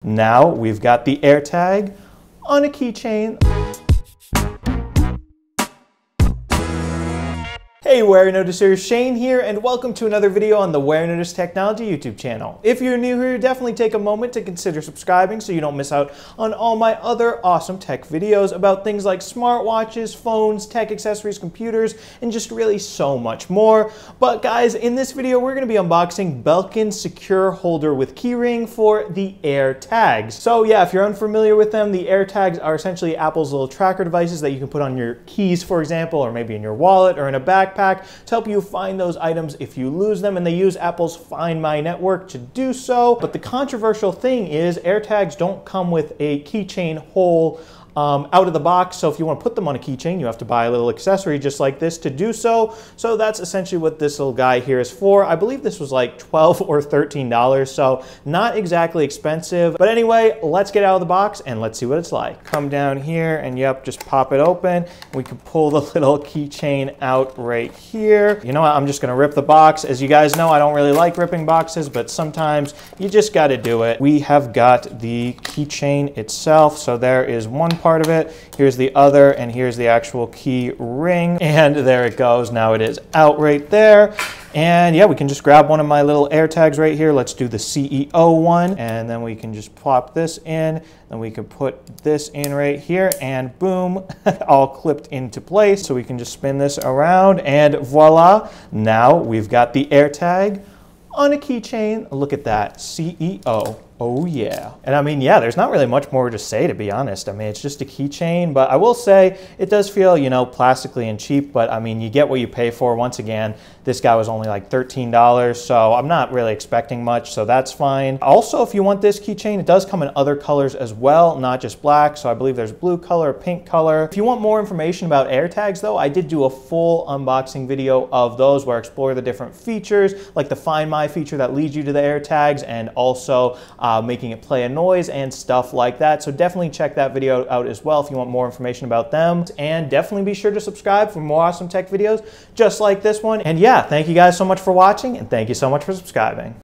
Now we've got the AirTag on a keychain. Hey Warenoticers, Shane here, and welcome to another video on the Warenotice Technology YouTube channel. If you're new here, definitely take a moment to consider subscribing so you don't miss out on all my other awesome tech videos about things like smartwatches, phones, tech accessories, computers, and just really so much more. But guys, in this video, we're going to be unboxing Belkin Secure Holder with keyring for the AirTags. So yeah, if you're unfamiliar with them, the AirTags are essentially Apple's little tracker devices that you can put on your keys, for example, or maybe in your wallet or in a backpack to help you find those items if you lose them, and they use Apple's Find My network to do so. But the controversial thing is AirTags don't come with a keychain hole out of the box, so if you want to put them on a keychain, you have to buy a little accessory just like this to do so. So that's essentially what this little guy here is for. I believe this was like $12 or $13, so not exactly expensive. But anyway, let's get out of the box and let's see what it's like. Come down here and yep, just pop it open. We can pull the little keychain out right here. You know what, I'm just gonna rip the box. As you guys know, I don't really like ripping boxes, but sometimes you just gotta do it. We have got the keychain itself. So there is one part of it, here's the other, and here's the actual key ring, and there it goes. Now it is out right there. And yeah, we can just grab one of my little AirTags right here. Let's do the CEO one, and then we can just plop this in, and we can put this in right here, and boom, all clipped into place. So we can just spin this around, and voila, now we've got the AirTag on a keychain. Look at that, CEO. Oh yeah. And I mean, yeah, there's not really much more to say, to be honest. I mean, it's just a keychain, but I will say it does feel, you know, plastically and cheap, but I mean, you get what you pay for. Once again, this guy was only like $13, so I'm not really expecting much, so that's fine. Also, if you want this keychain, it does come in other colors as well, not just black. So I believe there's blue color, pink color. If you want more information about AirTags though, I did do a full unboxing video of those where I explore the different features, like the Find My feature that leads you to the AirTags, and also making it play a noise and stuff like that. So definitely check that video out as well if you want more information about them. And definitely be sure to subscribe for more awesome tech videos just like this one. And yeah, thank you guys so much for watching, and thank you so much for subscribing.